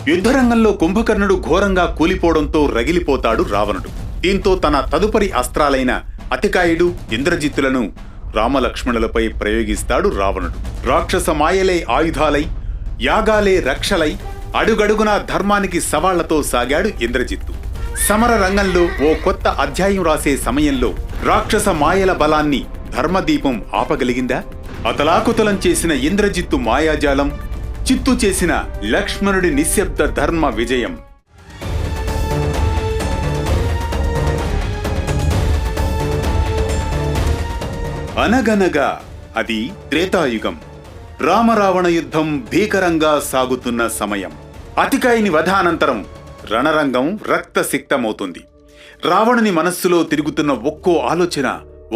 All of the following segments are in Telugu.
యుద్ధరంగంలో కుంభకర్ణుడు ఘోరంగా కూలిపోవడంతో రగిలిపోతాడు రావణుడు. దీంతో తన తదుపరి అస్త్రాలైన అతికాయుడు, ఇంద్రజిత్తులను రామలక్ష్మణులపై ప్రయోగిస్తాడు రావణుడు. రాక్షస మాయలే ఆయుధాలై, యాగాలే రక్షలై, అడుగడుగునా ధర్మానికి సవాళ్లతో సాగాడు ఇంద్రజిత్తు. సమర రంగంలో ఓ కొత్త అధ్యాయం రాసే సమయంలో రాక్షస మాయల బలాన్ని ధర్మదీపం ఆపగలిగిందా? అతలాకుతలం చేసిన ఇంద్రజిత్తు మాయాజాలం, చిత్తు చేసిన లక్ష్మణుడి నిశ్శబ్ద ధర్మ విజయం. అనగనగా అది త్రేతాయుగం. రామరావణ యుద్ధం భీకరంగా సాగుతున్న సమయం. అతికాయుని వధానంతరం రణరంగం రక్తసిక్తమవుతుంది. రావణుని మనస్సులో తిరుగుతున్న ఒక్కో ఆలోచన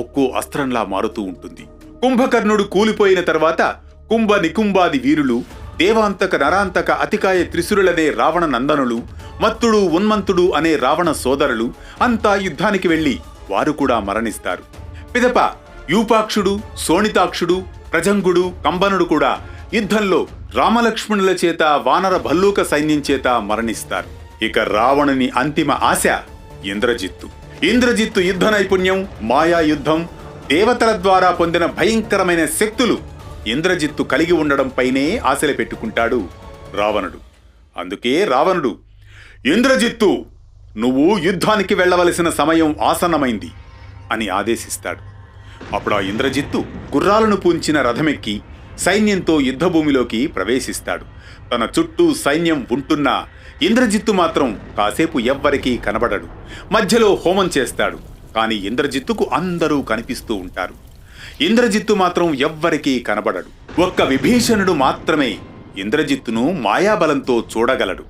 ఒక్కో అస్త్రంలా మారుతూ ఉంటుంది. కుంభకర్ణుడు కూలిపోయిన తర్వాత కుంభ నికుంభాది వీరులు, దేవాంతక నరాంతక అతికాయ త్రిశురులనే రావణ నందనులు, మత్తుడు ఉన్మంతుడు అనే రావణ సోదరులు అంతా యుద్ధానికి వెళ్లి వారు కూడా మరణిస్తారు. పిదప యూపాక్షుడు, శోణితాక్షుడు, ప్రజంగుడు, కంబనుడు కూడా యుద్ధంలో రామలక్ష్మణుల చేత వానర భల్లూక సైన్యం చేత మరణిస్తారు. ఇక రావణుని అంతిమ ఆశ ఇంద్రజిత్తు. ఇంద్రజిత్తు యుద్ధ నైపుణ్యం, మాయా యుద్ధం, దేవతల ద్వారా పొందిన భయంకరమైన శక్తులు ఇంద్రజిత్తు కలిగి ఉండడంపైనే ఆశలు పెట్టుకుంటాడు రావణుడు. అందుకే రావణుడు, ఇంద్రజిత్తు, నువ్వు యుద్ధానికి వెళ్లవలసిన సమయం ఆసన్నమైంది అని ఆదేశిస్తాడు. అప్పుడు ఆ ఇంద్రజిత్తు గుర్రాలను పూంచిన రథమెక్కి సైన్యంతో యుద్ధభూమిలోకి ప్రవేశిస్తాడు. తన చుట్టూ సైన్యం ఉంటున్నా ఇంద్రజిత్తు మాత్రం కాసేపు ఎవ్వరికీ కనబడడు. మధ్యలో హోమం చేస్తాడు. కాని ఇంద్రజిత్తుకు అందరూ కనిపిస్తూ ఉంటారు. ఇంద్రజిత్తు మాత్రం ఎవ్వరికీ కనబడడు. ఒక్క విభీషణుడు మాత్రమే ఇంద్రజిత్తును మాయాబలంతో చూడగలడు.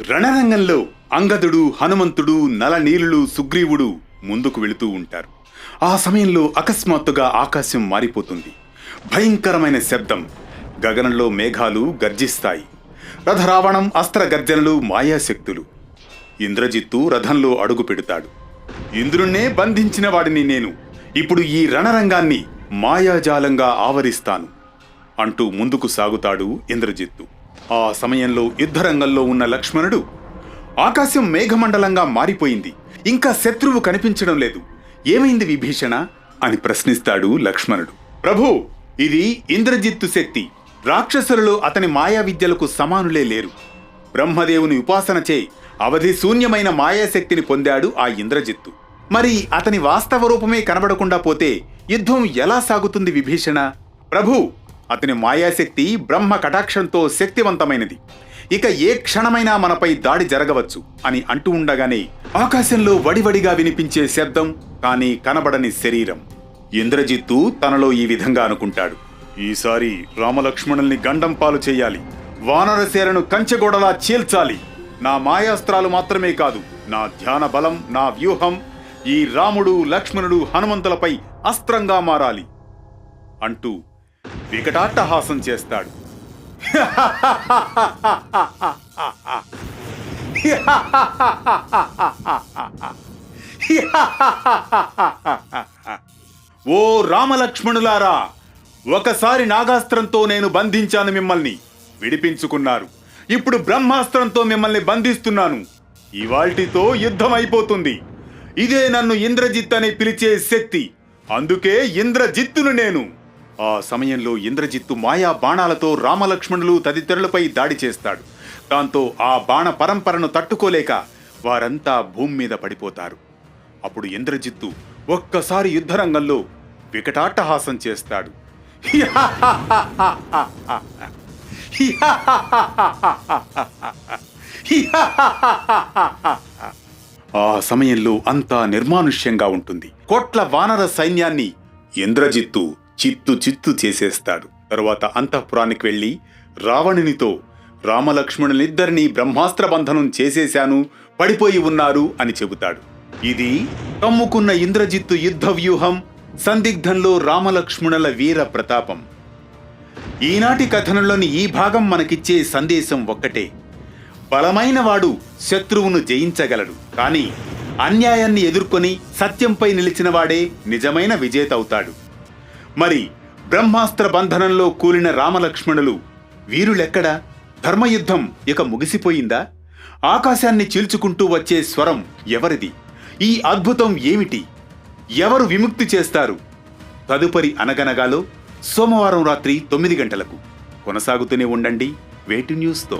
రణరంగంలో అంగదుడు, హనుమంతుడు, నలనీలుడు, సుగ్రీవుడు ముందుకు వెళుతూ ఉంటారు. ఆ సమయంలో అకస్మాత్తుగా ఆకాశం మారిపోతుంది. భయంకరమైన శబ్దం. గగనంలో మేఘాలు గర్జిస్తాయి. రథరావణం, అస్త్ర గర్జనలు, మాయాశక్తులు. ఇంద్రజిత్తు రథంలో అడుగు పెడతాడు. ఇంద్రుణ్ణే బంధించిన వాడిని నేను ఇప్పుడు ఈ రణరంగాన్ని మాయాజాలంగా ఆవరిస్తాను అంటూ ముందుకు సాగుతాడు ఇంద్రజిత్తు. ఆ సమయంలో యుద్ధరంగంలో ఉన్న లక్ష్మణుడు, ఆకాశం మేఘమండలంగా మారిపోయింది, ఇంకా శత్రువు కనిపించడం లేదు, ఏమైంది విభీషణ అని ప్రశ్నిస్తాడు లక్ష్మణుడు. ప్రభూ, ఇది ఇంద్రజిత్తు శక్తి. రాక్షసులలో అతని మాయా విద్యలకు సమానులే లేరు. బ్రహ్మదేవుని ఉపాసన చే అవధి శూన్యమైన మాయాశక్తిని పొందాడు ఆ ఇంద్రజిత్తు. మరి అతని వాస్తవ రూపమే కనబడకుండా పోతే యుద్ధం ఎలా సాగుతుంది విభీషణ? ప్రభూ, అతని మాయాశక్తి బ్రహ్మ కటాక్షంతో శక్తివంతమైనది. ఇక ఏ క్షణమైనా మనపై దాడి జరగవచ్చు అని అంటూ ఉండగానే ఆకాశంలో వడివడిగా వినిపించే శబ్దం, కానీ కనబడని శరీరం. ఇంద్రజిత్తు తనలో ఈ విధంగా అనుకుంటాడు, ఈసారి రామలక్ష్మణుల్ని గండం పాలు చేయాలి, వానరసేనను కంచెగోడలా చీల్చాలి. నా మాయాస్త్రాలు మాత్రమే కాదు, నా ధ్యాన బలం, నా వ్యూహం ఈ రాముడు, లక్ష్మణుడు, హనుమంతులపై అస్త్రంగా మారాలి అంటూ వికటాట్టహాసం చేస్తాడు. ఓ రామలక్ష్మణులారా, ఒకసారి నాగాస్త్రంతో నేను బంధించాను, మిమ్మల్ని విడిపించుకున్నారు. ఇప్పుడు బ్రహ్మాస్త్రంతో మిమ్మల్ని బంధిస్తున్నాను. ఇవాల్టితో యుద్ధం అయిపోతుంది. ఇదే నన్ను ఇంద్రజిత్ అని పిలిచే శక్తి. అందుకే ఇంద్రజిత్తును నేను. ఆ సమయంలో ఇంద్రజిత్తు మాయా బాణాలతో రామలక్ష్మణులు తదితరులపై దాడి చేస్తాడు. దాంతో ఆ బాణ పరంపరను తట్టుకోలేక వారంతా భూమి మీద పడిపోతారు. అప్పుడు ఇంద్రజిత్తు ఒక్కసారి యుద్ధరంగంలో వికటాట్టహాసం చేస్తాడు. ఆ సమయంలో అంతా నిర్మానుష్యంగా ఉంటుంది. కోట్ల వానర సైన్యాన్ని ఇంద్రజిత్తు చిత్తు చిత్తు చేసేస్తాడు. తరువాత అంతఃపురానికి వెళ్లి రావణునితో, రామలక్ష్మణులిద్దరినీ బ్రహ్మాస్త్ర బంధనం చేసేశాను, పడిపోయి ఉన్నారు అని చెబుతాడు. ఇది కమ్ముకున్న ఇంద్రజిత్తు యుద్ధ వ్యూహం, సందిగ్ధంలో రామలక్ష్మణుల వీర ప్రతాపం. ఈనాటి కథనంలోని ఈ భాగం మనకిచ్చే సందేశం ఒక్కటే: బలమైన వాడు శత్రువును జయించగలడు, కానీ అన్యాయాన్ని ఎదుర్కొని సత్యంపై నిలిచిన వాడే నిజమైన విజేత అవుతాడు. మరి బ్రహ్మాస్త్ర బంధనంలో కూలిన రామలక్ష్మణులు వీరులెక్కడా? ధర్మయుద్ధం ఇక ముగిసిపోయిందా? ఆకాశాన్ని చీల్చుకుంటూ వచ్చే స్వరం ఎవరిది? ఈ అద్భుతం ఏమిటి? ఎవరు విముక్తి చేస్తారు? తదుపరి అనగనగాలో సోమవారం రాత్రి 9 గంటలకు. కొనసాగుతూనే ఉండండి వేటి న్యూస్తో.